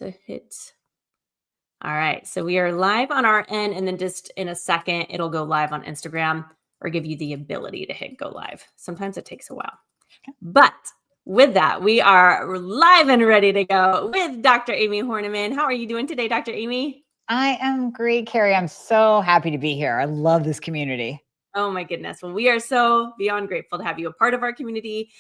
to hit. All right. So we are live on our end, and then just in a second, it'll go live on Instagram or give you the ability to hit go live. Sometimes it takes a while. But with that, we are live and ready to go with Dr. Amie Horniman. How are you doing today, Dr. Amie? I am great, Carrie. I'm so happy to be here. I love this community. Oh my goodness. Well, we are so beyond grateful to have you a part of our community,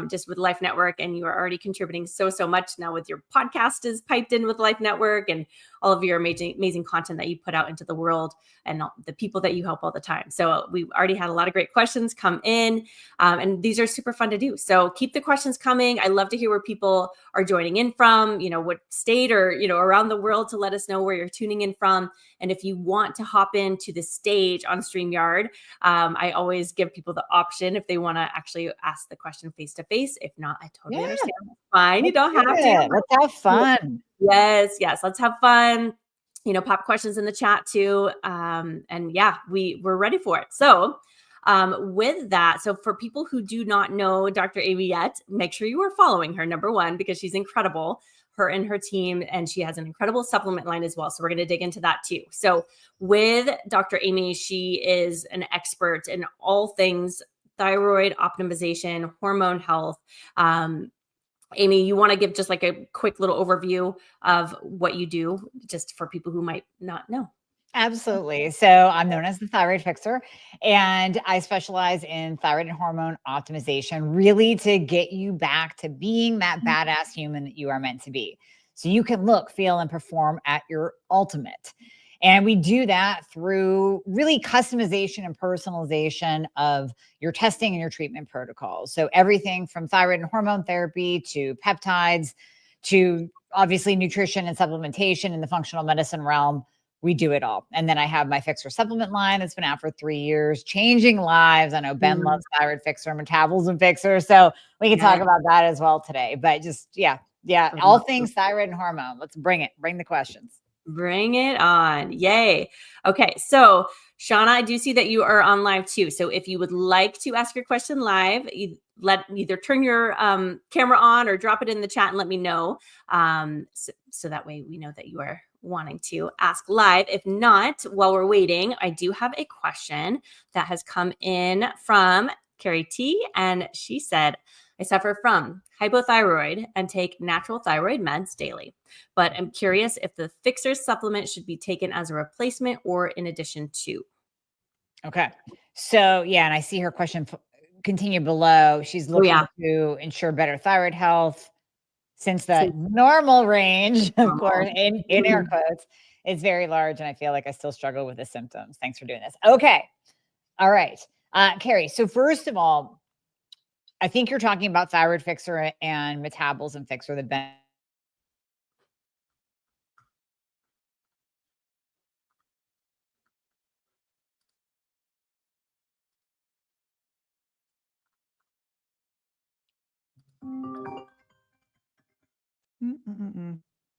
just with Life Network. And you are already contributing so much now with your podcast is piped in with Life Network and all of your amazing content that you put out into the world and the people that you help all the time. So we already had a lot of great questions come in, and these are super fun to do. So keep the questions coming. I love to hear where people are joining in from, what state or, around the world, to let us know where you're tuning in from. And if you want to hop into the stage on StreamYard, I always give people the option if they want to actually ask the question face to face. If not, I totally understand. That's fine. You don't have to. Let's have fun. Yes. Let's have fun. Pop questions in the chat too. And yeah, we're ready for it. So with that, so for people who do not know Dr. Amie yet, make sure you are following her, number one, because she's incredible, her and her team, and she has an incredible supplement line as well. So we're going to dig into that too. So with Dr. Amie, she is an expert in all things thyroid optimization, hormone health. Amie, you want to give just like a quick little overview of what you do, just for people who might not know? Absolutely. So I'm known as the Thyroid Fixer, and I specialize in thyroid and hormone optimization, really to get you back to being that badass human that you are meant to be. So you can look, feel, and perform at your ultimate. And we do that through really customization and personalization of your testing and your treatment protocols. So everything from thyroid and hormone therapy to peptides to obviously nutrition and supplementation in the functional medicine realm. We do it all. And then I have my Fixer supplement line that's been out for 3 years, changing lives. I know Ben loves Thyroid Fixer, Metabolism Fixer. So we can talk about that as well today. But just, all things thyroid and hormone. Let's bring it. Bring the questions. Bring it on. Yay. Okay. So Shauna, I do see that you are on live too. So if you would like to ask your question live, either turn your camera on or drop it in the chat and let me know. So that way we know that you are wanting to ask live. If not, while we're waiting, I do have a question that has come in from Carrie T. And she said, I suffer from hypothyroid and take natural thyroid meds daily, but I'm curious if the Fixer supplement should be taken as a replacement or in addition to. Okay. So and I see her question continue below. She's looking to ensure better thyroid health since the normal range, of course, in air quotes, is very large. And I feel like I still struggle with the symptoms. Thanks for doing this. Okay. All right. Carrie. So first of all, I think you're talking about Thyroid Fixer and Metabolism Fixer, the Ben.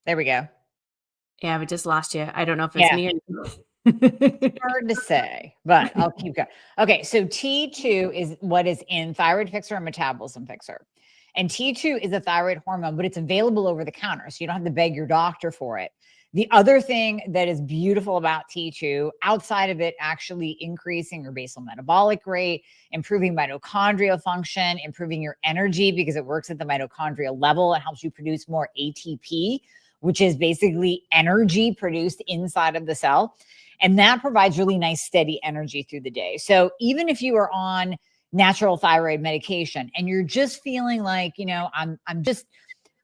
There we go. Yeah, we just lost you. I don't know if it's me or you. It's hard to say, but I'll keep going. Okay, so T2 is what is in Thyroid Fixer and Metabolism Fixer. And T2 is a thyroid hormone, but it's available over the counter, so you don't have to beg your doctor for it. The other thing that is beautiful about T2, outside of it actually increasing your basal metabolic rate, improving mitochondrial function, improving your energy because it works at the mitochondrial level and helps you produce more ATP, which is basically energy produced inside of the cell. And that provides really nice, steady energy through the day. So even if you are on natural thyroid medication and you're just feeling like,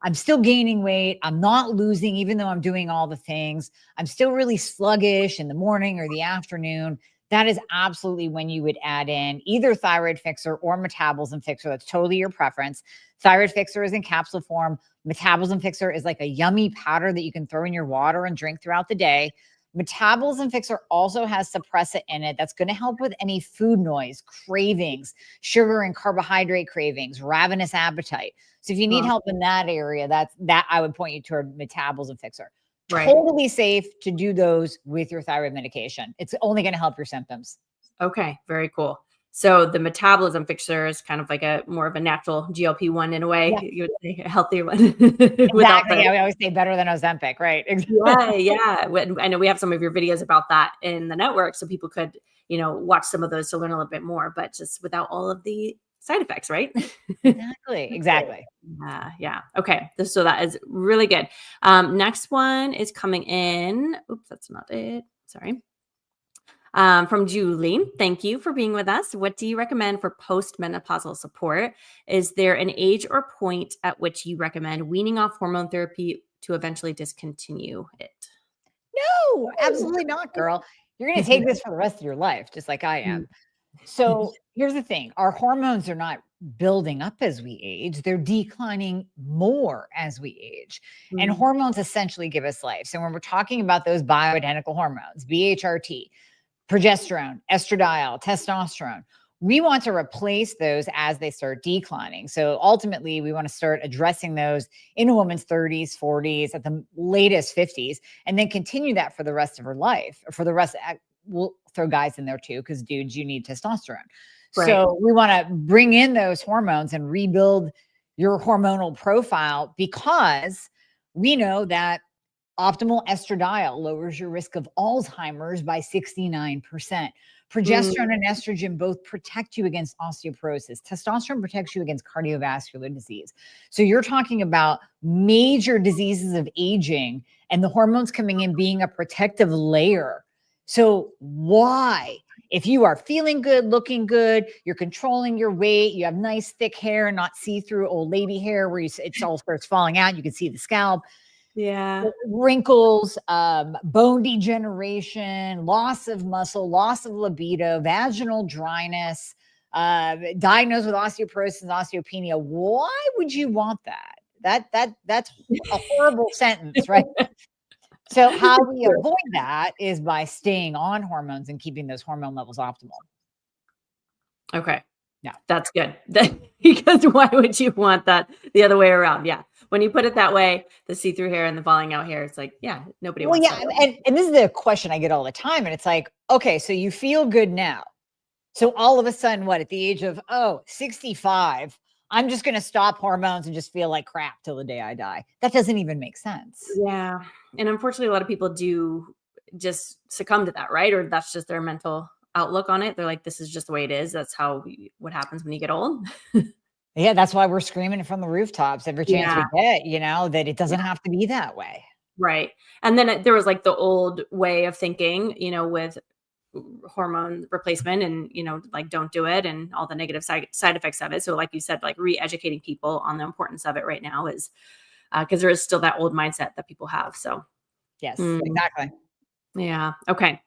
I'm still gaining weight, I'm not losing, even though I'm doing all the things, I'm still really sluggish in the morning or the afternoon, that is absolutely when you would add in either Thyroid Fixer or Metabolism Fixer. That's totally your preference. Thyroid Fixer is in capsule form. Metabolism Fixer is like a yummy powder that you can throw in your water and drink throughout the day. Metabolism Fixer also has suppressant in it that's going to help with any food noise, cravings, sugar and carbohydrate cravings, ravenous appetite. So if you need help in that area, that I would point you toward Metabolism Fixer. Right. Totally safe to do those with your thyroid medication. It's only going to help your symptoms. Okay, very cool. So the metabolism fixer is kind of like a more of a natural GLP-1 in a way. Yeah. You would say a healthier one without Exactly. the. Yeah, we always say better than Ozempic, right? Yeah. I know we have some of your videos about that in the network, so people could, watch some of those to learn a little bit more, but just without all of the side effects, right? Exactly. Yeah. Okay. So that is really good. Next one is coming in. Oops, that's not it. Sorry. From Julie, thank you for being with us. What do you recommend for postmenopausal support? Is there an age or point at which you recommend weaning off hormone therapy to eventually discontinue it? No, absolutely not, girl. You're going to take this for the rest of your life, just like I am. Mm. So here's the thing. Our hormones are not building up as we age. They're declining more as we age. And Mm. hormones essentially give us life. So when we're talking about those bioidentical hormones, BHRT, progesterone, estradiol, testosterone, we want to replace those as they start declining. So ultimately, we want to start addressing those in a woman's 30s, 40s, at the latest 50s, and then continue that for the rest of her life. Or for the rest, we'll throw guys in there too, because dudes, you need testosterone. Right. So we want to bring in those hormones and rebuild your hormonal profile, because we know that optimal estradiol lowers your risk of Alzheimer's by 69%. Progesterone and estrogen both protect you against osteoporosis. Testosterone protects you against cardiovascular disease. So you're talking about major diseases of aging, and the hormones coming in being a protective layer. So why? If you are feeling good, looking good, you're controlling your weight, you have nice thick hair, not see-through old lady hair where it all starts falling out, you can see the scalp. Yeah. Wrinkles, bone degeneration, loss of muscle, loss of libido, vaginal dryness, diagnosed with osteoporosis and osteopenia. Why would you want that? That's a horrible sentence, right? So how we avoid that is by staying on hormones and keeping those hormone levels optimal. Okay. Yeah. That's good. Because why would you want that the other way around? Yeah. When you put it that way, the see-through hair and the falling out hair, it's like, yeah, nobody Well, wants yeah, that. and this is the question I get all the time, and it's like, okay, so you feel good now. So all of a sudden, what, at the age of 65, I'm just going to stop hormones and just feel like crap till the day I die. That doesn't even make sense. Yeah. And unfortunately, a lot of people do just succumb to that, right? Or that's just their mental outlook on it. They're like, this is just the way it is. That's what happens when you get old. Yeah, that's why we're screaming from the rooftops every chance Yeah. we get, that it doesn't have to be that way. Right. And then there was like the old way of thinking, with hormone replacement and, like don't do it and all the negative side effects of it. So like you said, like re-educating people on the importance of it right now is because there is still that old mindset that people have. So Yes, exactly. yeah. Okay.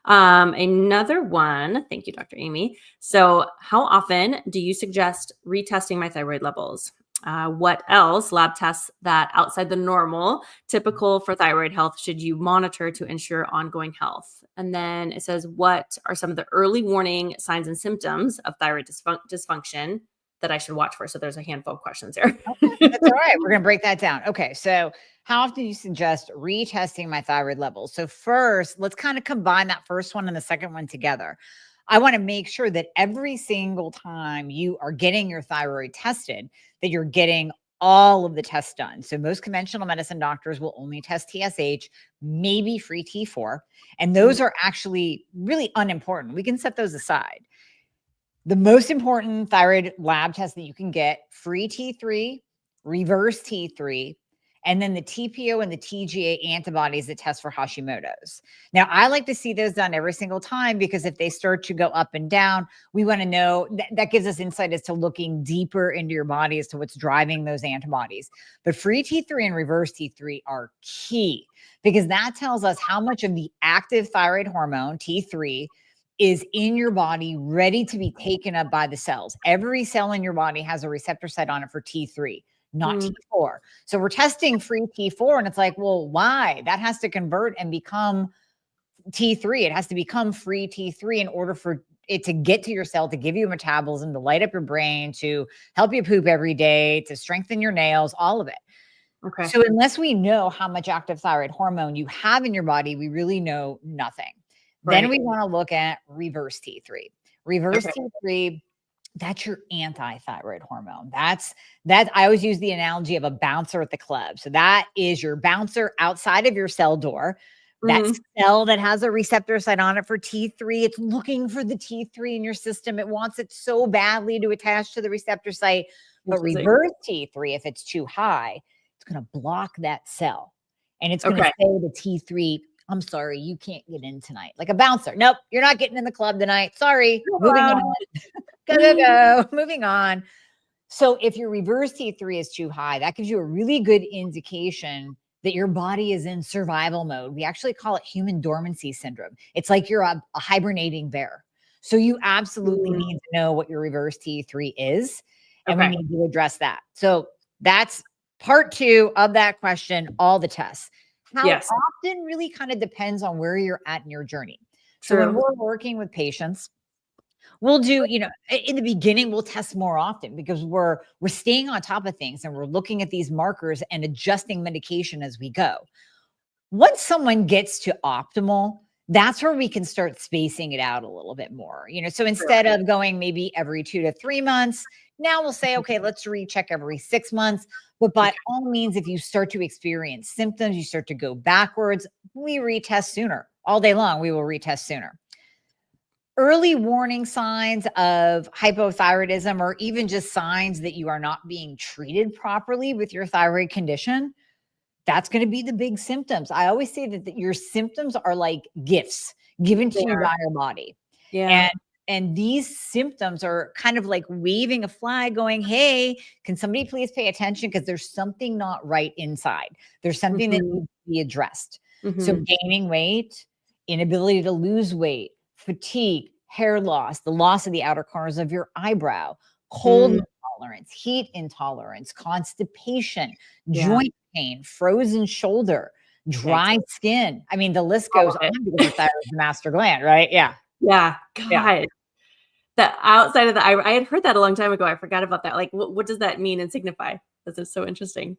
Another one. Thank you, Dr. Amie. So how often do you suggest retesting my thyroid levels? What else lab tests that outside the normal typical for thyroid health should you monitor to ensure ongoing health? And then it says, what are some of the early warning signs and symptoms of thyroid dysfunction that I should watch for? So there's a handful of questions there. Okay, that's all right. We're going to break that down. Okay, so how often do you suggest retesting my thyroid levels? So first, let's kind of combine that first one and the second one together. I want to make sure that every single time you are getting your thyroid tested, that you're getting all of the tests done. So most conventional medicine doctors will only test TSH, maybe free T4, and those are actually really unimportant. We can set those aside. The most important thyroid lab test that you can get, free T3, reverse T3, and then the TPO and the TGA antibodies that test for Hashimoto's. Now, I like to see those done every single time, because if they start to go up and down, we want to know that gives us insight as to looking deeper into your body as to what's driving those antibodies. But free T3 and reverse T3 are key, because that tells us how much of the active thyroid hormone, T3, is in your body ready to be taken up by the cells. Every cell in your body has a receptor site on it for T3, not T4. So we're testing free T4, and it's like, well, why? That has to convert and become T3. It has to become free T3 in order for it to get to your cell, to give you a metabolism, to light up your brain, to help you poop every day, to strengthen your nails, all of it. Okay. So unless we know how much active thyroid hormone you have in your body, we really know nothing. Then we want to look at reverse T3. Reverse T3, that's your anti-thyroid hormone. That's I always use the analogy of a bouncer at the club. So that is your bouncer outside of your cell door. That cell that has a receptor site on it for T3, it's looking for the T3 in your system. It wants it so badly to attach to the receptor site. But reverse T3, if it's too high, it's going to block that cell. And it's going to say to T3, I'm sorry, you can't get in tonight. Like a bouncer. Nope, you're not getting in the club tonight. Sorry. Moving on. Go. Moving on. So if your reverse T3 is too high, that gives you a really good indication that your body is in survival mode. We actually call it human dormancy syndrome. It's like you're a hibernating bear. So you absolutely need to know what your reverse T3 is. And we need to address that. So that's part 2 of that question, all the tests. How often really kind of depends on where you're at in your journey. So when we're working with patients, we'll do, in the beginning, we'll test more often because we're staying on top of things and we're looking at these markers and adjusting medication as we go. Once someone gets to optimal, that's where we can start spacing it out a little bit more. So instead of going maybe every 2 to 3 months, now we'll say, okay, let's recheck every 6 months. But by all means, if you start to experience symptoms, you start to go backwards, we retest sooner. All day long, we will retest sooner. Early warning signs of hypothyroidism, or even just signs that you are not being treated properly with your thyroid condition, that's going to be the big symptoms. I always say that your symptoms are like gifts given to you by your body. Yeah. And these symptoms are kind of like waving a flag going, hey, can somebody please pay attention? Because there's something not right inside. There's something that needs to be addressed. So gaining weight, inability to lose weight, fatigue, hair loss, the loss of the outer corners of your eyebrow, cold intolerance, heat intolerance, constipation, joint pain, frozen shoulder, dry skin. I mean, the list goes on because the thyroid is the master gland, right? Yeah. Yeah. God. The outside of the eye, I had heard that a long time ago. I forgot about that. Like, what does that mean and signify? This is so interesting.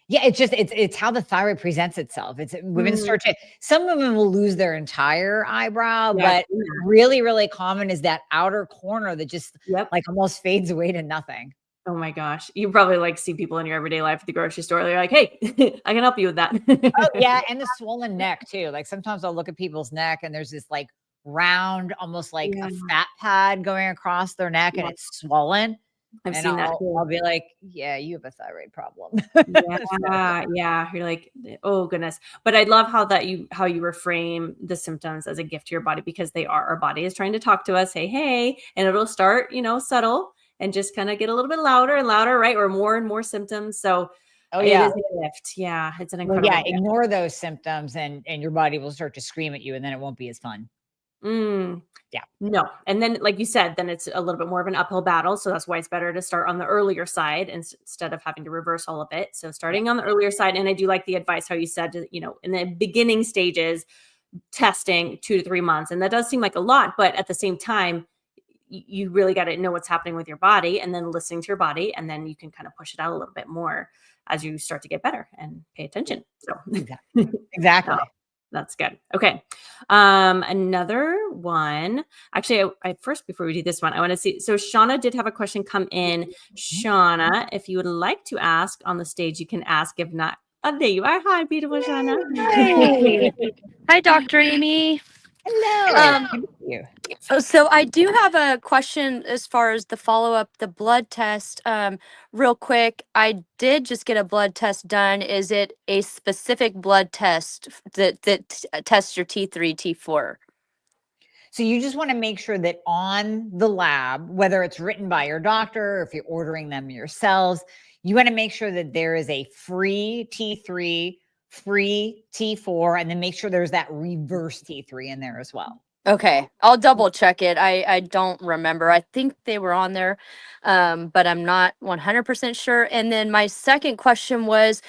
Yeah, it's how the thyroid presents itself. It's women start to, some women will lose their entire eyebrow, but really, really common is that outer corner that just like almost fades away to nothing. Oh my gosh. You probably like see people in your everyday life at the grocery store. They're like, hey, I can help you with that. Oh yeah. And the swollen neck too. Like sometimes I'll look at people's neck and there's this like round, almost like a fat pad going across their neck and it's swollen. I've seen that too. I'll be like, yeah, you have a thyroid problem. Yeah. You're like, oh goodness. But I love how you reframe the symptoms as a gift to your body, because our body is trying to talk to us, say, hey, and it'll start, subtle and just kind of get a little bit louder and louder, right? Or more and more symptoms. So it is a gift. Yeah. It's an incredible gift. Ignore those symptoms and your body will start to scream at you and then it won't be as fun. Yeah. No. And then, like you said, then it's a little bit more of an uphill battle. So that's why it's better to start on the earlier side instead of having to reverse all of it. So starting on the earlier side. And I do like the advice, how you said, in the beginning stages, testing 2 to 3 months. And that does seem like a lot, but at the same time, you really got to know what's happening with your body and then listening to your body. And then you can kind of push it out a little bit more as you start to get better and pay attention. So exactly. That's good. Okay. Another one. Actually, I first, before we do this one, I want to see. So Shauna did have a question come in. Shauna, if you would like to ask on the stage, you can ask. If not, oh, there you are. Hi, beautiful Shauna. Hi. Hi, Dr. Amie. Hello. Thank you. So I do have a question as far as the follow-up, the blood test. Real quick, I did just get a blood test done. Is it a specific blood test that tests your T3, T4? So you just want to make sure that on the lab, whether it's written by your doctor or if you're ordering them yourselves, you want to make sure that there is a free T3, free T4, and then make sure there's that reverse T3 in there as well. Okay, I'll double check it. I don't remember. I think they were on there, but I'm not 100% sure. And then my second question was,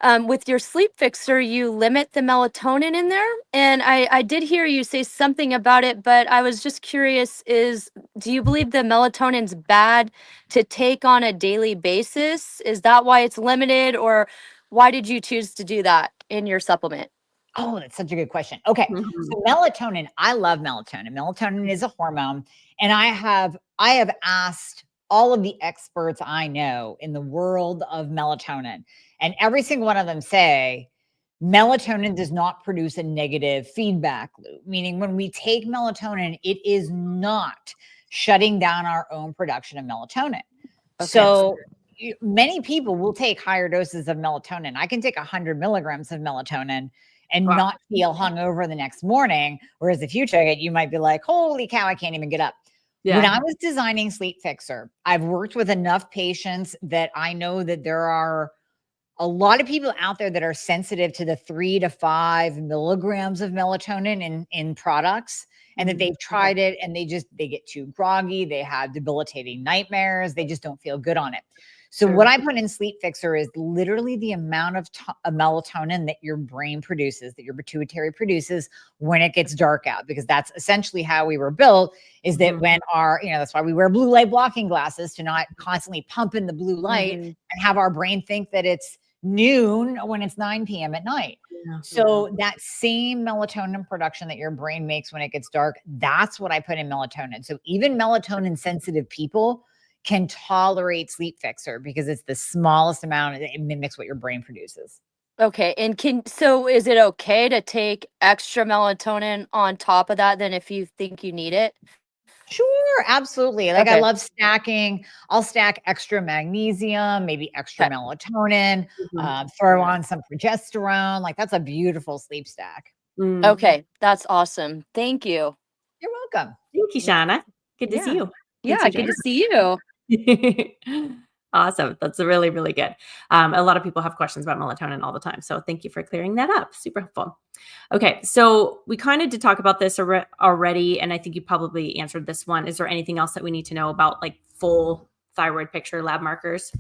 with your sleep fixer, you limit the melatonin in there. And I did hear you say something about it, but I was just curious, do you believe the melatonin's bad to take on a daily basis? Is that why it's limited, or why did you choose to do that in your supplement? Oh, that's such a good question. Okay. So melatonin, I love melatonin. Melatonin is a hormone. And I have asked all of the experts I know in the world of melatonin, and every single one of them say melatonin does not produce a negative feedback loop, meaning when we take melatonin, it is not shutting down our own production of melatonin. Okay. So many people will take higher doses of melatonin. I can take 100 milligrams of melatonin and not feel hungover the next morning. Whereas if you took it, you might be like, holy cow, I can't even get up. When I was designing Sleep Fixer, I've worked with enough patients that I know that there are a lot of people out there that are sensitive to the 3 to 5 milligrams of melatonin in products, and that they've tried it and they get too groggy. They have debilitating nightmares. They just don't feel good on it. So what I put in Sleep Fixer is literally the amount of melatonin that your brain produces, that your pituitary produces when it gets dark out, because that's essentially how we were built, is that when that's why we wear blue light blocking glasses, to not constantly pump in the blue light and have our brain think that it's noon when it's 9 p.m. at night. So that same melatonin production that your brain makes when it gets dark, that's what I put in melatonin. So even melatonin sensitive people can tolerate Sleep Fixer because it's the smallest amount. It mimics what your brain produces. Okay. And so is it okay to take extra melatonin on top of that then if you think you need it? Sure, absolutely. Like I love stacking. I'll stack extra magnesium, maybe extra melatonin, throw on some progesterone. Like that's a beautiful sleep stack. Okay. That's awesome. Thank you. You're welcome. Thank you, Shauna. Good to see you. Yeah. Good to see you. Awesome. That's really, really good. A lot of people have questions about melatonin all the time. So thank you for clearing that up. Super helpful. Okay. So we kind of did talk about this already, and I think you probably answered this one. Is there anything else that we need to know about like full thyroid picture lab markers?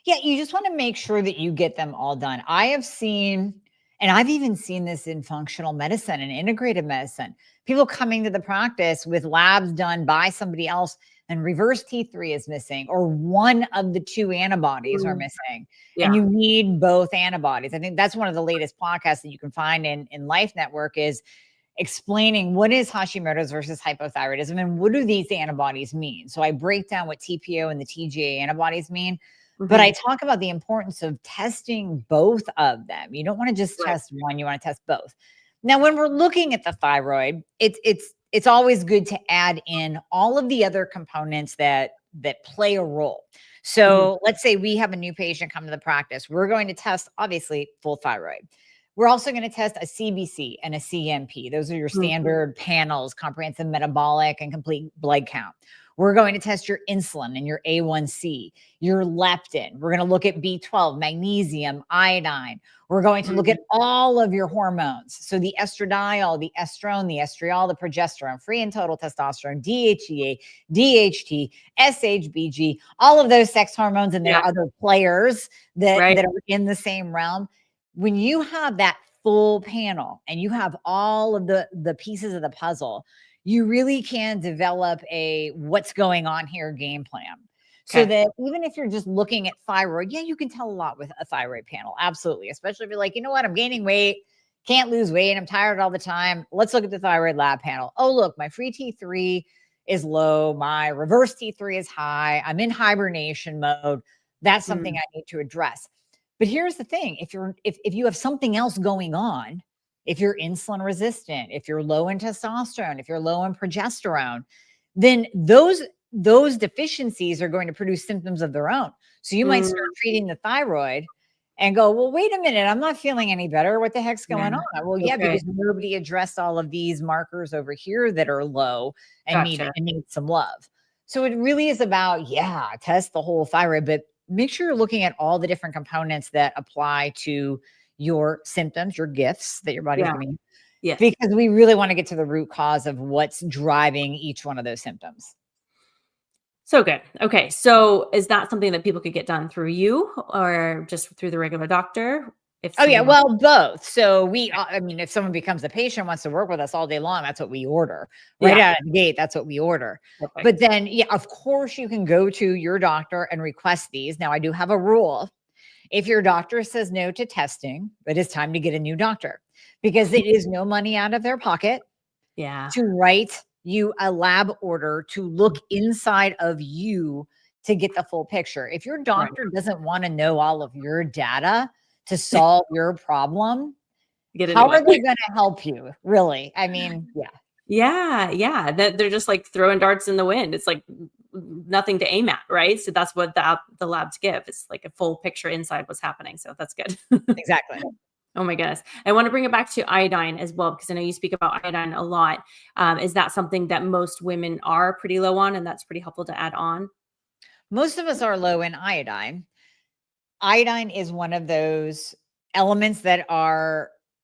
Yeah, you just want to make sure that you get them all done. I have seen, and I've even seen this in functional medicine and integrative medicine, people coming to the practice with labs done by somebody else and reverse T3 is missing, or one of the 2 antibodies are missing, and you need both antibodies. I think that's one of the latest podcasts that you can find in Life Network, is explaining what is Hashimoto's versus hypothyroidism and what do these antibodies mean. So I break down what TPO and the TGA antibodies mean. But I talk about the importance of testing both of them. You don't want to just test one, you want to test both. Now, when we're looking at the thyroid, it's always good to add in all of the other components that play a role. So let's say we have a new patient come to the practice. We're going to test, obviously, full thyroid. We're also going to test a CBC and a CMP. Those are your standard panels, comprehensive metabolic and complete blood count. We're going to test your insulin and your A1C, your leptin. We're going to look at B12, magnesium, iodine. We're going to look at all of your hormones. So the estradiol, the estrone, the estriol, the progesterone, free and total testosterone, DHEA, DHT, SHBG, all of those sex hormones, and there are other players that are in the same realm. When you have that full panel and you have all of the pieces of the puzzle, you really can develop a what's going on here game plan. So that even if you're just looking at thyroid, you can tell a lot with a thyroid panel. Absolutely. Especially if you're like, you know what, I'm gaining weight, can't lose weight, I'm tired all the time. Let's look at the thyroid lab panel. Oh, look, my free T3 is low. My reverse T3 is high. I'm in hibernation mode. That's something I need to address. But here's the thing. If you have something else going on, if you're insulin resistant, if you're low in testosterone, if you're low in progesterone, then those deficiencies are going to produce symptoms of their own. So you might start treating the thyroid and go, well, wait a minute, I'm not feeling any better. What the heck's going on? Well, because nobody addressed all of these markers over here that are low and need some love. So it really is about, test the whole thyroid, but make sure you're looking at all the different components that apply to your symptoms, your gifts that your body's giving you. Yes. Because we really want to get to the root cause of what's driving each one of those symptoms. So good. Okay. So is that something that people could get done through you or just through the regular doctor? Well, both. So if someone becomes a patient, wants to work with us all day long, that's what we order. Right out of the gate, that's what we order. Perfect. But then, of course, you can go to your doctor and request these. Now, I do have a rule. If your doctor says no to testing, it is time to get a new doctor, because it is no money out of their pocket to write you a lab order to look inside of you to get the full picture. If your doctor doesn't want to know all of your data to solve your problem, how are they going to help you? Really? I mean, Yeah. They're just like throwing darts in the wind. It's like nothing to aim at, right? So that's what the labs give. It's like a full picture inside what's happening. So that's good. exactly. Oh my goodness. I want to bring it back to iodine as well, because I know you speak about iodine a lot. Is that something that most women are pretty low on, and that's pretty helpful to add on? Most of us are low in iodine. Iodine is one of those elements that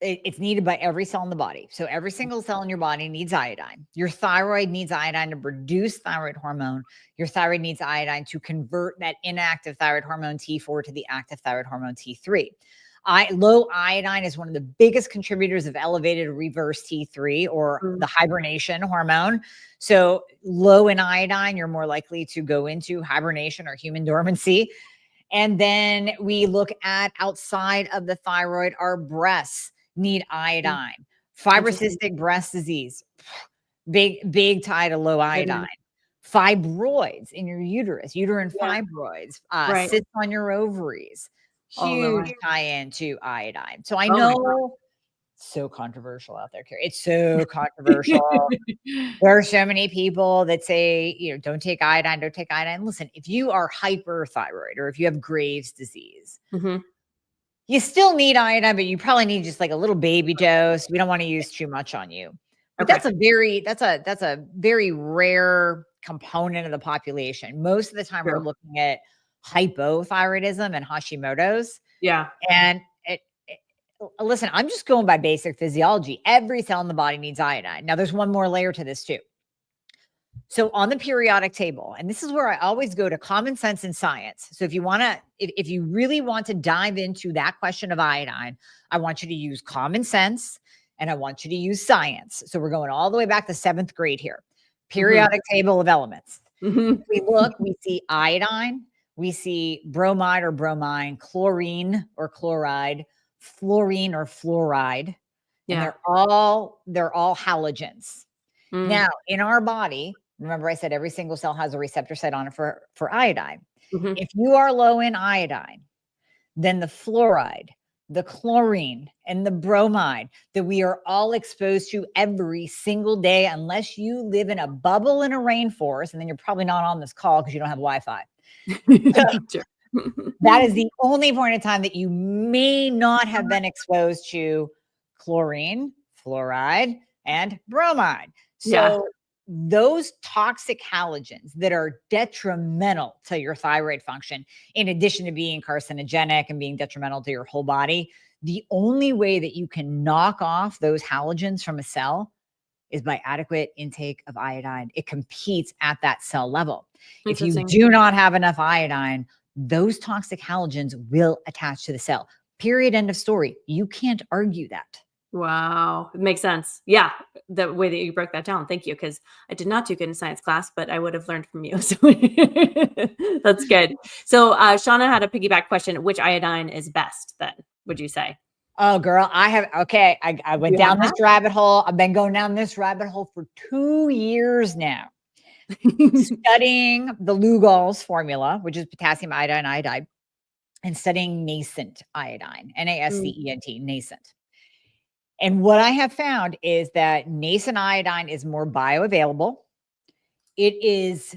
it's needed by every cell in the body. So every single cell in your body needs iodine. Your thyroid needs iodine to produce thyroid hormone. Your thyroid needs iodine to convert that inactive thyroid hormone T4 to the active thyroid hormone T3. Low iodine is one of the biggest contributors of elevated reverse T3, or the hibernation hormone. So low in iodine, you're more likely to go into hibernation or human dormancy. And then we look at outside of the thyroid, our breasts need iodine. Fibrocystic breast disease, big tie to low iodine. Fibroids in your uterus, uterine fibroids, cysts on your ovaries, huge tie-in to iodine. So I know, so controversial out there, Carrie. It's so controversial. There are so many people that say, don't take iodine, don't take iodine. Listen, if you are hyperthyroid, or if you have Graves' disease, you still need iodine, but you probably need just like a little baby dose. We don't want to use too much on you. But that's a very rare component of the population. Most of the time we're looking at hypothyroidism and Hashimoto's. Yeah. And listen, I'm just going by basic physiology. Every cell in the body needs iodine. Now, there's one more layer to this too. So on the periodic table, and this is where I always go to common sense and science. So if you really want to dive into that question of iodine, I want you to use common sense and I want you to use science. So we're going all the way back to 7th grade here. Periodic table of elements. We look, we see iodine, we see bromide or bromine, chlorine or chloride, fluorine or fluoride. And they're all halogens. Now, in our body, remember I said every single cell has a receptor site on it for iodine. If you are low in iodine, then the fluoride, the chlorine, and the bromide that we are all exposed to every single day, unless you live in a bubble in a rainforest, and then you're probably not on this call because you don't have Wi-Fi. That is the only point in time that you may not have been exposed to chlorine, fluoride, and bromide. So those toxic halogens that are detrimental to your thyroid function, in addition to being carcinogenic and being detrimental to your whole body, the only way that you can knock off those halogens from a cell is by adequate intake of iodine. It competes at that cell level. If you do not have enough iodine, those toxic halogens will attach to the cell. Period. End of story. You can't argue that. Wow. It makes sense. Yeah. The way that you broke that down. Thank you. Because I did not do good in science class, but I would have learned from you. So that's good. So Shauna had a piggyback question. Which iodine is best then, would you say? Oh, girl, I went down this rabbit hole. I've been going down this rabbit hole for 2 years now, studying the Lugol's formula, which is potassium iodine, iodide, and studying nascent iodine, NaScent, nascent. And what I have found is that nascent iodine is more bioavailable. It is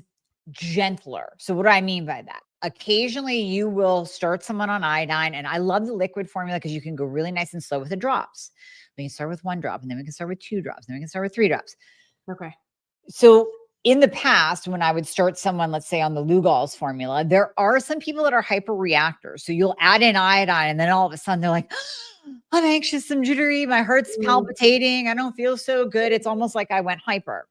gentler. So what do I mean by that? Occasionally you will start someone on iodine, and I love the liquid formula because you can go really nice and slow with the drops. We can start with 1 drop, and then we can start with 2 drops, and then we can start with 3 drops. Okay. So in the past, when I would start someone, let's say on the Lugol's formula, there are some people that are hyperreactors. So you'll add in iodine, and then all of a sudden they're like, I'm anxious, I'm jittery, my heart's palpitating, I don't feel so good. It's almost like I went hyper.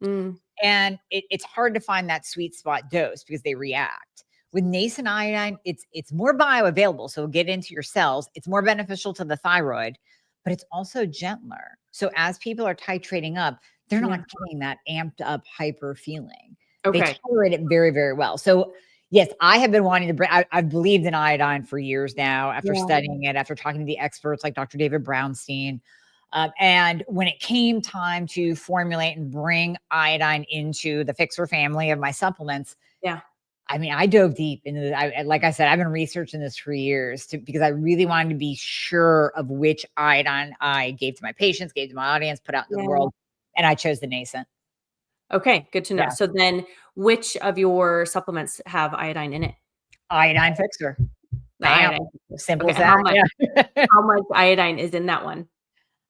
And it's hard to find that sweet spot dose because they react. With nascent iodine, it's more bioavailable. So get into your cells. It's more beneficial to the thyroid, but it's also gentler. So as people are titrating up, they're not getting that amped up hyper feeling. They tolerate it very, very well. So Yes, I have been wanting to bring, I've believed in iodine for years now after Yeah. studying it, after talking to the experts like Dr. David Brownstein. And when it came time to formulate and bring iodine into the Fixer family of my supplements, Yeah. I mean, I dove deep into the, like I said, I've been researching this for years because I really wanted to be sure of which iodine I gave to my patients, gave to my audience, put out into the Yeah. world. And I chose the nascent. Okay, good to know. Yeah. So then which of your supplements have iodine in it? Iodine Fixer. The Bam. iodine. Simple Okay, as that. Yeah. how much iodine is in that one?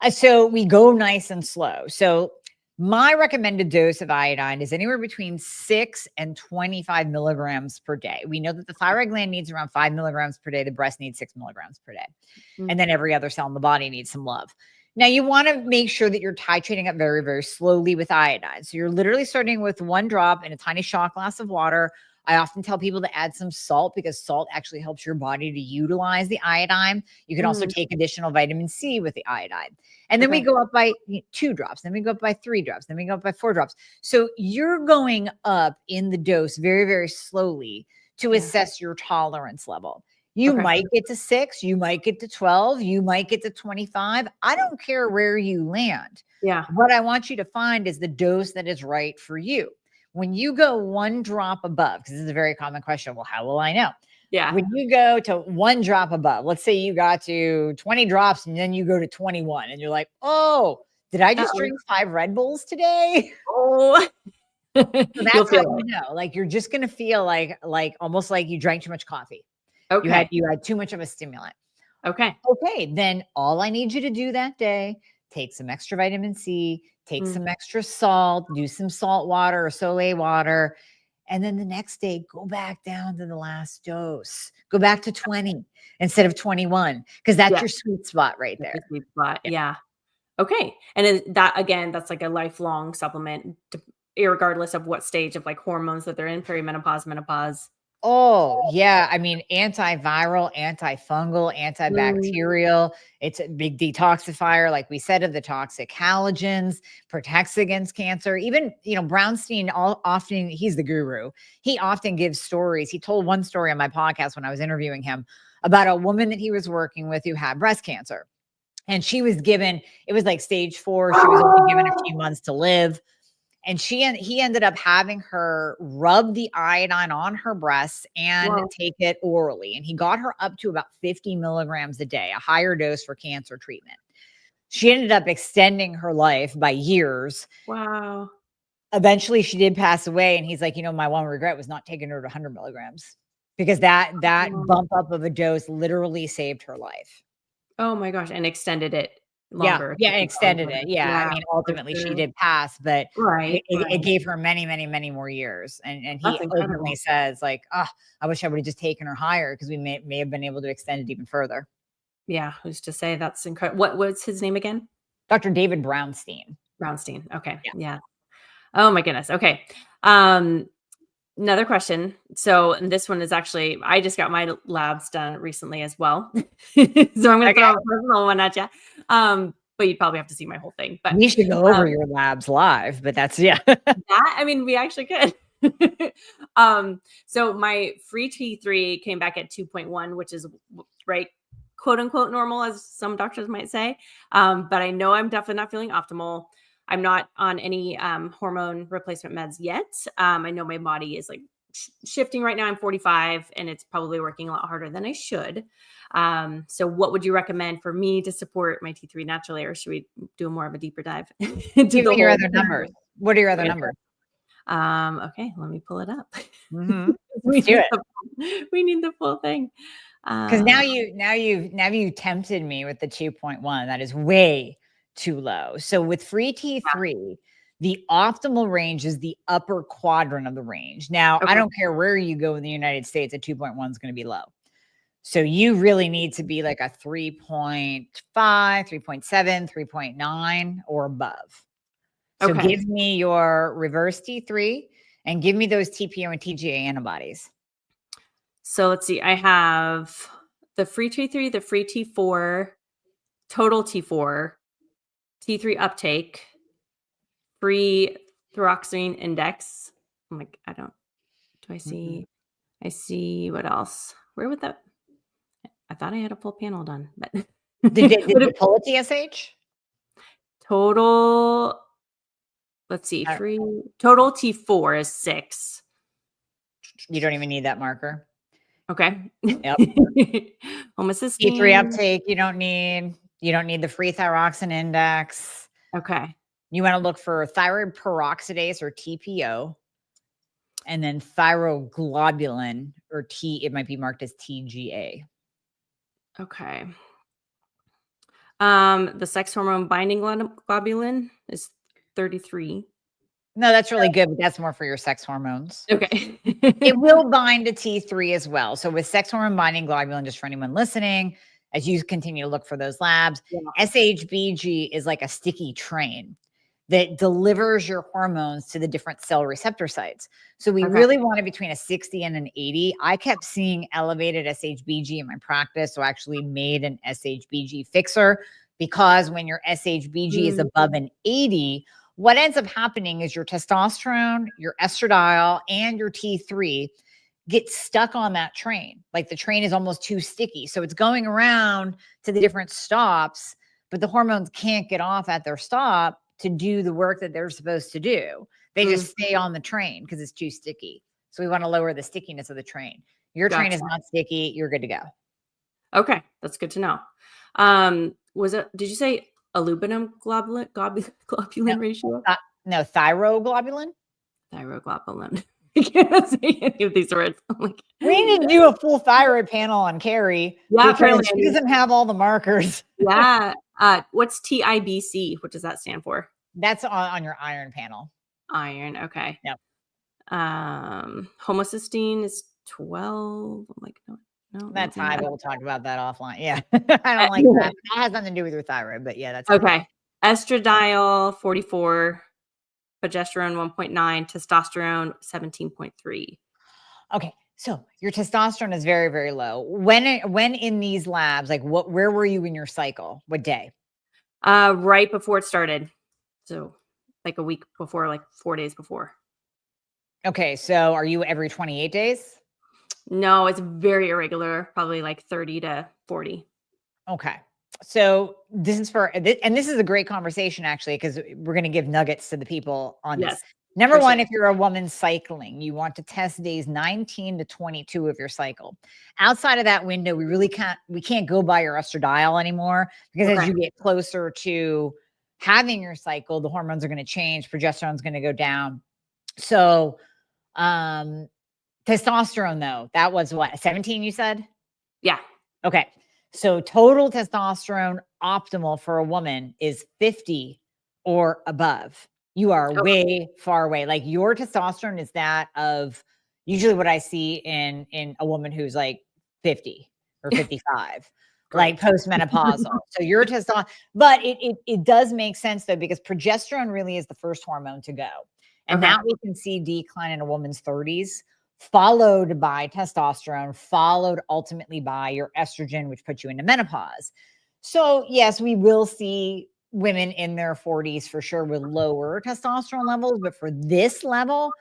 So we go nice and slow. So my recommended dose of iodine is anywhere between 6 and 25 milligrams per day. We know that the thyroid gland needs around 5 milligrams per day. The breast needs 6 milligrams per day. And then every other cell in the body needs some love. Now, you want to make sure that you're titrating up very, very slowly with iodine. So you're literally starting with 1 drop in a tiny shot glass of water. I often tell people to add some salt because salt actually helps your body to utilize the iodine. You can also take additional vitamin C with the iodine. And then we go up by 2 drops. Then we go up by 3 drops. Then we go up by 4 drops. So you're going up in the dose very, very slowly to assess your tolerance level. You might get to 6, you might get to 12, you might get to 25. I don't care where you land. Yeah. What I want you to find is the dose that is right for you. When you go 1 drop above, because this is a very common question, well, how will I know? Yeah. When you go to 1 drop above, let's say you got to 20 drops and then you go to 21 and you're like, oh, did I just drink 5 Red Bulls today? Oh, So that's you'll how feel you it. know. Like you're just gonna feel like almost like you drank too much coffee. Okay. You had too much of a stimulant. Okay. Okay, then all I need you to do that day, take some extra vitamin C, take some extra salt, do some salt water or Soleil water. And then the next day, go back down to the last dose. Go back to 20 instead of 21, because that's your sweet spot right That's there. the sweet spot. Yeah. Okay. And is that again, that's like a lifelong supplement, irregardless of what stage of like hormones that they're in, perimenopause, menopause. Oh, yeah. I mean, antiviral, antifungal, antibacterial. It's a big detoxifier, like we said, of the toxic halogens, protects against cancer. Even, Brownstein often, he's the guru. He often gives stories. He told one story on my podcast when I was interviewing him about a woman that he was working with who had breast cancer. And she was given, it was like stage 4. She was only given a few months to live. And he ended up having her rub the iodine on her breasts and take it orally. And he got her up to about 50 milligrams a day, a higher dose for cancer treatment. She ended up extending her life by years. Wow. Eventually she did pass away. And he's like, my one regret was not taking her to 100 milligrams because that bump up of a dose literally saved her life. Oh my gosh. And extended it longer. Yeah, extended it. Yeah, I mean, for ultimately she sure. did pass, but Right. it gave her many, many, many more years. And he That's incredible. openly says like, "Oh, I wish I would have just taken her higher because we may have been able to extend it even further." Yeah. Who's to say? That's incredible. What was his name again? Dr. David Brownstein. Brownstein. Okay. Yeah. Yeah. Oh my goodness. Okay. Another question. So, and this one is actually, I just got my labs done recently as well. So I'm going to throw a personal one at you. But you'd probably have to see my whole thing. But We should go over your labs live, but that's I mean, we actually could. So my free T3 came back at 2.1, which is right, quote unquote normal, as some doctors might say. But I know I'm definitely not feeling optimal. I'm not on any hormone replacement meds yet. I know my body is like shifting right now. I'm 45 and it's probably working a lot harder than I should. So what would you recommend for me to support my T3 naturally, or should we do more of a deeper dive? Give me your other numbers. What are your other numbers? Okay, let me pull it up. Let's do it. We need the full thing. Because now you tempted me with the 2.1. That is way too low. So with free T3, the optimal range is the upper quadrant of the range. Now, I don't care where you go in the United States, a 2.1 is going to be low. So you really need to be like a 3.5, 3.7, 3.9 or above. So give me your reverse T3 and give me those TPO and TGA antibodies. So let's see. I have the free T3, the free T4, total T4, T3 uptake, free thyroxine index. I'm like, do I see? I see. What else? Where would that? I thought I had a full panel done, but Did would you it pull a TSH? total? Let's see. Uh, Free total T4 is 6. You don't even need that marker. Okay. Yep. Homocysteine. T3 uptake, you don't need the free thyroxine index. Okay. You want to look for thyroid peroxidase or TPO, and then thyroglobulin or it might be marked as TGA. Okay. The sex hormone binding globulin is 33. No, that's really good, but that's more for your sex hormones. Okay. It will bind to T3 as well. So with sex hormone binding globulin, just for anyone listening, as you continue to look for those labs, SHBG is like a sticky train that delivers your hormones to the different cell receptor sites. So we really wanted between a 60 and an 80. I kept seeing elevated SHBG in my practice, so I actually made an SHBG fixer, because when your SHBG is above an 80, what ends up happening is your testosterone, your estradiol, and your T3 get stuck on that train. Like the train is almost too sticky. So it's going around to the different stops, but the hormones can't get off at their stop to do the work that they're supposed to do. They just stay on the train because it's too sticky. So we want to lower the stickiness of the train. Your train is not sticky. You're good to go. Okay. That's good to know. Did you say aluminum globulin ratio? No, thyroglobulin. Thyroglobulin. I can't say any of these words. We need to do a full thyroid panel on Carrie. Yeah, because she doesn't have all the markers. Yeah. What's TIBC? What does that stand for? That's on your iron panel. Iron. Okay. Yep. Homocysteine is 12. I'm like, no. That's high, but we'll talk about that offline. Yeah. I don't like that. That has nothing to do with your thyroid, but yeah, that's okay. Estradiol 44, progesterone 1.9, testosterone 17.3. Okay. So your testosterone is very, very low. When in these labs, like where were you in your cycle? What day? Right before it started. So like a week before, like 4 days before. Okay. So are you every 28 days? No, it's very irregular, probably like 30 to 40. Okay. So this is and this is a great conversation actually, because we're going to give nuggets to the people on this. Number one, if you're a woman cycling, you want to test days 19 to 22 of your cycle. Outside of that window, we can't go by your estradiol anymore, because as you get closer to having your cycle, the hormones are going to change. Progesterone's going to go down. So, testosterone though, that was what, 17 you said? Yeah. Okay. So total testosterone optimal for a woman is 50 or above. You are way far away. Like your testosterone is that of usually what I see in a woman who's like 50 or 55, like postmenopausal. So your testosterone, but it does make sense though, because progesterone really is the first hormone to go. And that we can see decline in a woman's 30s, followed by testosterone, followed ultimately by your estrogen, which puts you into menopause. So yes, we will see women in their 40s for sure with lower testosterone levels, but for this level,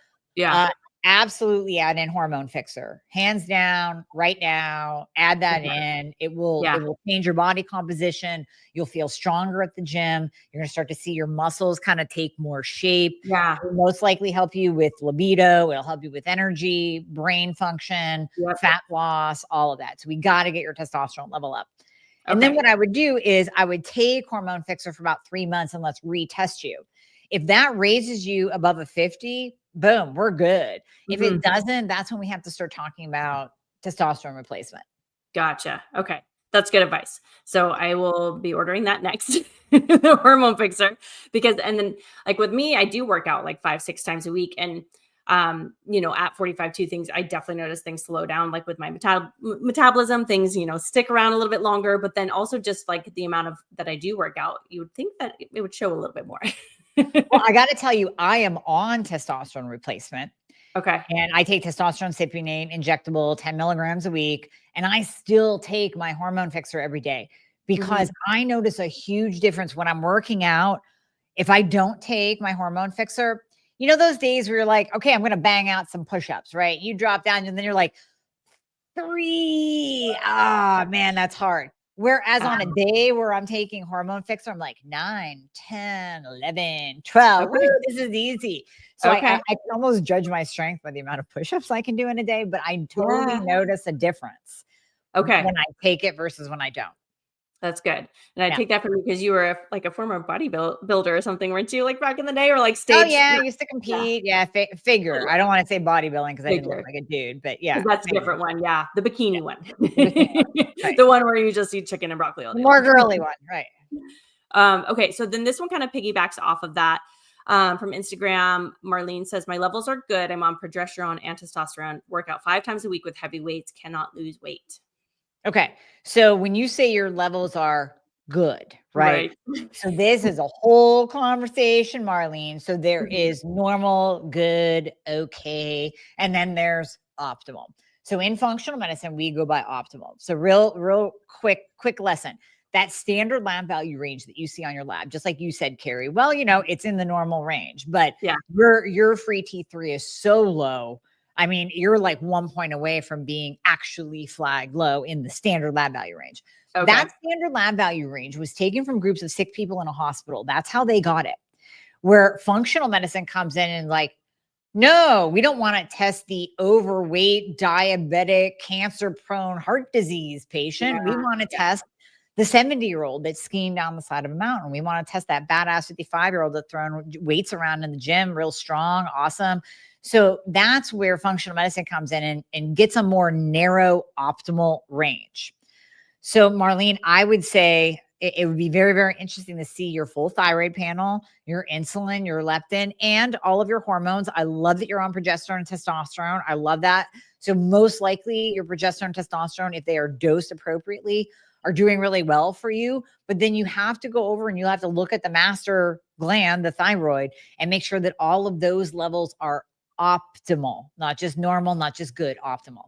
absolutely add in hormone fixer, hands down, right now, add that in. It will change your body composition. You'll feel stronger at the gym. You're going to start to see your muscles kind of take more shape. Yeah. It'll most likely help you with libido. It'll help you with energy, brain function, fat loss, all of that. So we got to get your testosterone level up. And then what I would do is I would take hormone fixer for about 3 months and let's retest you. If that raises you above a 50, boom, we're good. If it doesn't, that's when we have to start talking about testosterone replacement. Gotcha. Okay. That's good advice. So I will be ordering that next, the hormone fixer, and then like with me, I do work out like 5-6 times a week. And, at 45, I definitely notice things slow down, like with my metabolism, things, stick around a little bit longer, but then also just like the amount of that I do work out, you would think that it would show a little bit more. Well, I got to tell you, I am on testosterone replacement. Okay. And I take testosterone cypionate injectable 10 milligrams a week. And I still take my hormone fixer every day, because I notice a huge difference when I'm working out. If I don't take my hormone fixer, those days where you're like, okay, I'm going to bang out some push-ups, right? You drop down and then you're like, 3. Ah, man, that's hard. Whereas on a day where I'm taking hormone fixer, I'm like 9, 10, 11, 12. Okay. Woo, this is easy. So Okay. I can almost judge my strength by the amount of push-ups I can do in a day, but I totally notice a difference Okay. when I take it versus when I don't. That's good. And I take that from you because you were like a former bodybuilder or something, weren't you? Like back in the day, or like Oh stage? yeah, I used to compete. Yeah, figure. I don't want to say bodybuilding because I didn't look Figure. like a dude, but yeah, That's a figure. different one. Yeah. The bikini one. The bikini one, right. The one where you just eat chicken and broccoli all The day more long. girly one, right? Okay. So then this one kind of piggybacks off of that. From Instagram, Marlene says, my levels are good. I'm on progesterone and testosterone. Work out 5 times a week with heavy weights. Cannot lose weight. Okay. So when you say your levels are good, right? So this is a whole conversation, Marlene. So there is normal, good, okay, and then there's optimal. So in functional medicine, we go by optimal. So real quick lesson. That standard lab value range that you see on your lab, just like you said, Carrie, well, it's in the normal range, but your free T3 is so low. I mean, you're like 1 point away from being actually flagged low in the standard lab value range. Okay. That standard lab value range was taken from groups of sick people in a hospital. That's how they got it. Where functional medicine comes in and like, no, we don't want to test the overweight, diabetic, cancer-prone heart disease patient. We want to test the 70-year-old that's skiing down the side of a mountain. We want to test that badass 55-year-old that's throwing weights around in the gym, real strong, awesome. So that's where functional medicine comes in and gets a more narrow, optimal range. So Marlene, I would say it would be very, very interesting to see your full thyroid panel, your insulin, your leptin, and all of your hormones. I love that you're on progesterone and testosterone. I love that. So most likely your progesterone and testosterone, if they are dosed appropriately, are doing really well for you. But then you have to go over and you have to look at the master gland, the thyroid, and make sure that all of those levels are optimal, not just normal, not just good, optimal.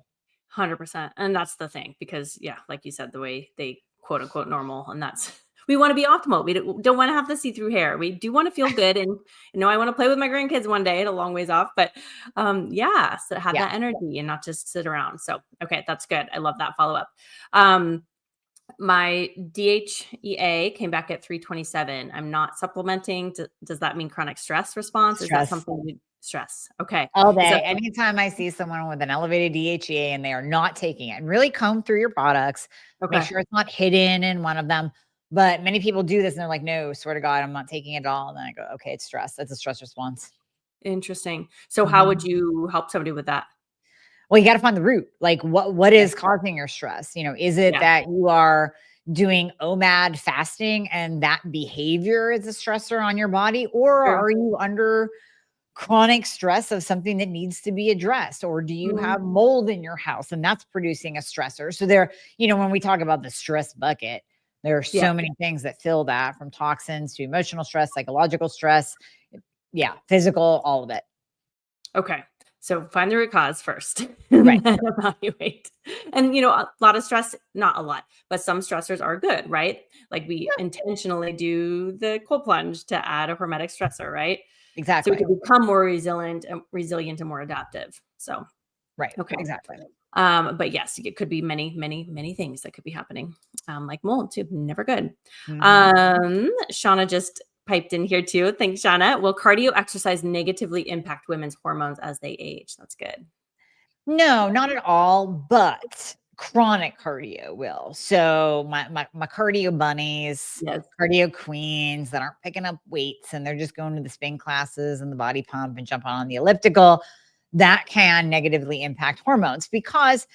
100%. And that's the thing, because like you said, the way they quote unquote normal, and that's, we want to be optimal. We don't want to have the see-through hair. We do want to feel good. And I want to play with my grandkids one day, at a long ways off, but so have that energy and not just sit around. So, okay, that's good. I love that follow-up. My DHEA came back at 327. I'm not supplementing. Does that mean chronic stress response? Is that something stress? Okay. All day. Anytime I see someone with an elevated DHEA and they are not taking it, and really comb through your products, make sure it's not hidden in one of them. But many people do this and they're like, no, swear to God, I'm not taking it at all. And then I go, okay, it's stress. That's a stress response. Interesting. So how would you help somebody with that? Well, you got to find the root. Like what is causing your stress? Is it that you are doing OMAD fasting and that behavior is a stressor on your body? Or are you under chronic stress of something that needs to be addressed? Or do you have mold in your house and that's producing a stressor? So there, when we talk about the stress bucket, there are so many things that fill that, from toxins to emotional stress, psychological stress, physical, all of it. Okay. So find the root cause first, right? And evaluate. And a lot of stress, not a lot, but some stressors are good, right? Like we intentionally do the cold plunge to add a hormetic stressor, right? Exactly. So we can become more resilient and more adaptive. So, right. Okay. Exactly. But yes, it could be many, many, many things that could be happening. Like mold too. Never good. Shauna just piped in here too. Thanks, Shauna. Will cardio exercise negatively impact women's hormones as they age? That's good. No, not at all, but chronic cardio will. So my cardio bunnies, cardio queens that aren't picking up weights and they're just going to the spin classes and the body pump and jumping on the elliptical, that can negatively impact hormones, because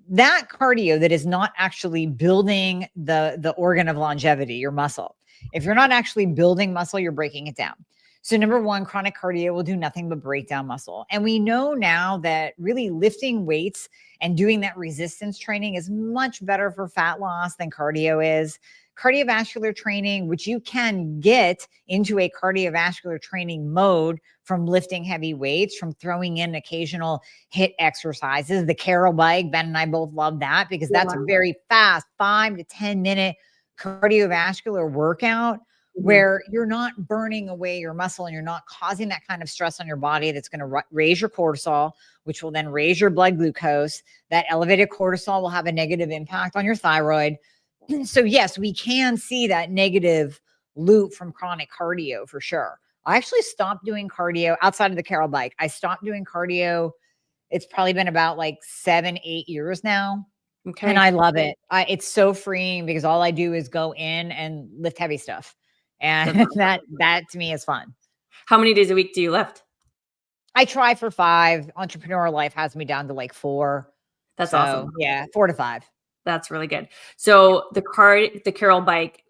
that cardio that is not actually building the organ of longevity, your muscle. If you're not actually building muscle, you're breaking it down. So number one, chronic cardio will do nothing but break down muscle. And we know now that really lifting weights and doing that resistance training is much better for fat loss than cardio is. Cardiovascular training, which you can get into a cardiovascular training mode from lifting heavy weights, from throwing in occasional HIIT exercises. The Carol bike, Ben and I both love that, because that's a very fast 5 to 10 minute cardiovascular workout where you're not burning away your muscle and you're not causing that kind of stress on your body that's going to raise your cortisol, which will then raise your blood glucose. That elevated cortisol will have a negative impact on your thyroid. So yes, we can see that negative loop from chronic cardio for sure. I actually stopped doing cardio outside of the Carol bike. I stopped doing cardio. It's probably been about like 7-8 years now. Okay. And I love it. It's so freeing because all I do is go in and lift heavy stuff. And that to me is fun. How many days a week do you lift? I try for 5. Entrepreneur life has me down to like 4. That's awesome. Yeah, 4 to 5. That's really good. So the Carol bike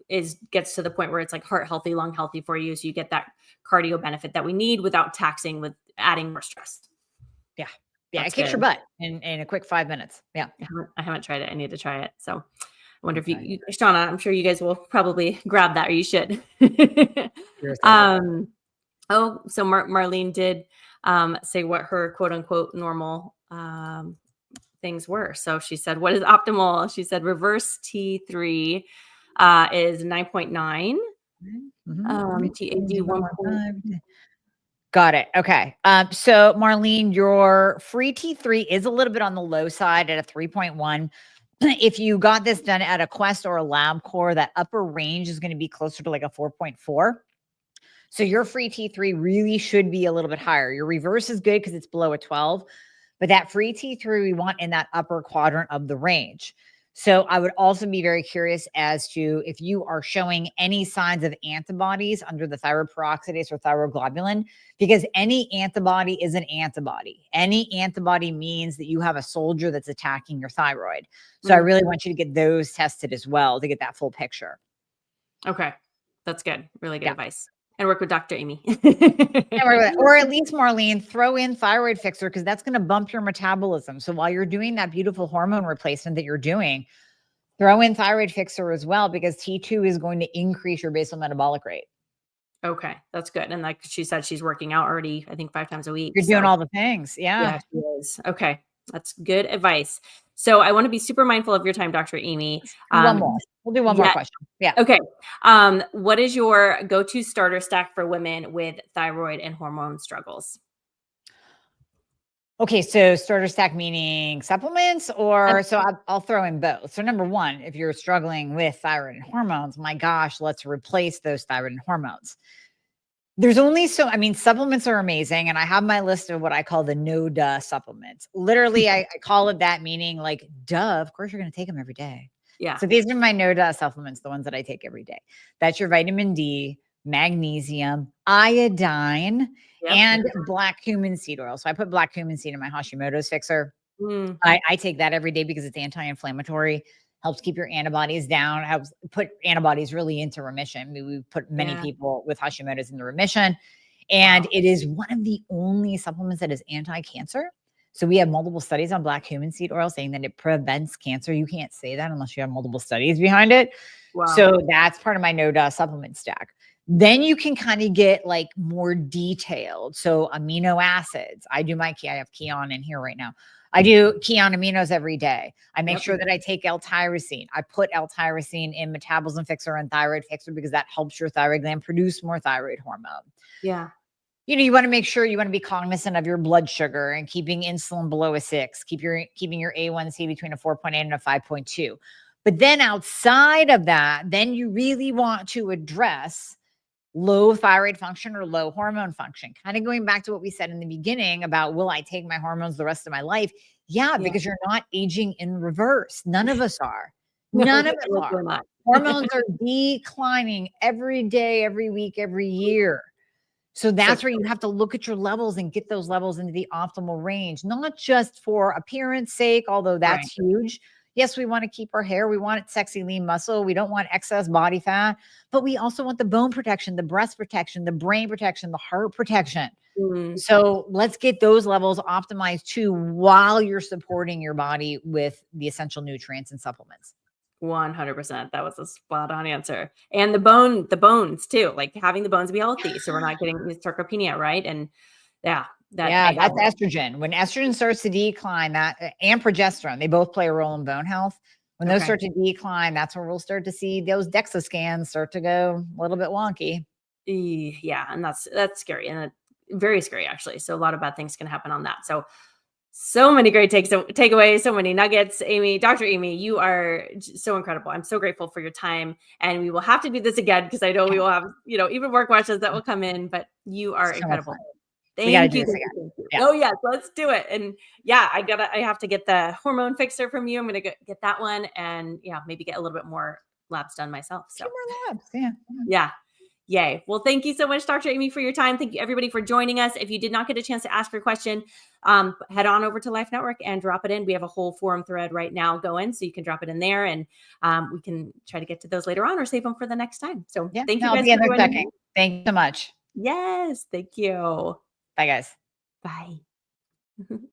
gets to the point where it's like heart healthy, lung healthy for you. So you get that cardio benefit that we need without taxing with adding more stress. Yeah. Yeah. That's it kicks good. your butt in a quick 5 minutes. Yeah. I haven't tried it. I need to try it. So I wonder if you Shauna, I'm sure you guys will probably grab that, or you should. So Marlene did say what her quote unquote normal things were. So she said, what is optimal? She said reverse T3 is 9.9. TAD 1. Got it. Okay. So Marlene, your free T3 is a little bit on the low side at a 3.1. If you got this done at a Quest or a LabCorp, that upper range is going to be closer to like a 4.4. So your free T3 really should be a little bit higher. Your reverse is good because it's below a 12, but that free T3 we want in that upper quadrant of the range. So I would also be very curious as to if you are showing any signs of antibodies under the thyroid peroxidase or thyroglobulin, because any antibody is an antibody. Any antibody means that you have a soldier that's attacking your thyroid. So I really want you to get those tested as well to get that full picture. Okay. That's good. Really good advice. And work with Dr. Amie. Or at least, Marlene, throw in thyroid fixer because that's going to bump your metabolism. So while you're doing that beautiful hormone replacement that you're doing, throw in thyroid fixer as well, because T2 is going to increase your basal metabolic rate. Okay, that's good. And like she said, she's working out already, I think 5 times a week. You're doing all the things. Yeah, she is. Okay, that's good advice. So I want to be super mindful of your time, Dr. Amie. One more. We'll do one more question. Yeah. Okay. What is your go-to starter stack for women with thyroid and hormone struggles? Okay, so starter stack meaning supplements, or so I'll throw in both. So number one, if you're struggling with thyroid and hormones, my gosh, let's replace those thyroid and hormones. There's only supplements are amazing. And I have my list of what I call the no duh supplements. Literally, I call it that, meaning like, duh, of course you're going to take them every day. Yeah. So these are my no duh supplements, the ones that I take every day. That's your vitamin D, magnesium, iodine, and black cumin seed oil. So I put black cumin seed in my Hashimoto's fixer. I take that every day because it's anti-inflammatory, helps keep your antibodies down, helps put antibodies really into remission. We put many people with Hashimoto's into remission. And it is one of the only supplements that is anti-cancer. So we have multiple studies on black cumin seed oil saying that it prevents cancer. You can't say that unless you have multiple studies behind it. Wow. So that's part of my no-duh supplement stack. Then you can kind of get like more detailed. So amino acids. I have Keon in here right now. I do Keon aminos every day. I make sure that I take L-tyrosine. I put L-tyrosine in metabolism fixer and thyroid fixer because that helps your thyroid gland produce more thyroid hormone. Yeah. You want to make sure you want to be cognizant of your blood sugar and keeping insulin below a 6, keeping your A1C between a 4.8 and a 5.2. But then outside of that, then you really want to address low thyroid function or low hormone function. Kind of going back to what we said in the beginning about, will I take my hormones the rest of my life? Yeah, because you're not aging in reverse. None of us are. None of us are. Hormones are declining every day, every week, every year. So that's where you have to look at your levels and get those levels into the optimal range, not just for appearance sake, although that's huge. Yes, we want to keep our hair. We want sexy, lean muscle. We don't want excess body fat, but we also want the bone protection, the breast protection, the brain protection, the heart protection. So let's get those levels optimized too, while you're supporting your body with the essential nutrients and supplements. 100%. That was a spot on answer. And the bones too, like having the bones be healthy. So we're not getting sarcopenia, right? And that's estrogen. When estrogen starts to decline, that and progesterone, they both play a role in bone health. When those Okay. start to decline, that's when we'll start to see those DEXA scans start to go a little bit wonky. Yeah, and that's scary, and very scary actually. So a lot of bad things can happen on that. So many great takeaways, so many nuggets. Amie, Dr. Amie, you are so incredible. I'm so grateful for your time, and we will have to do this again because I know we will have, even more questions that will come in, but you are So much incredible. fun. We gotta Thank do you. this Thank you, again. thank you. Yeah. Oh yes, let's do it. And yeah, I have to get the hormone fixer from you. I'm going to get that one, and maybe get a little bit more labs done myself. So Few more labs. Yeah. yeah. Yay. Well, thank you so much, Dr. Amie, for your time. Thank you, everybody, for joining us. If you did not get a chance to ask your question, head on over to Life Network and drop it in. We have a whole forum thread right now going, so you can drop it in there, and we can try to get to those later on or save them for the next time. So Yeah. thank you I'll guys be in for there joining checking. me. Thank you so much. Yes. Thank you. Bye, guys. Bye.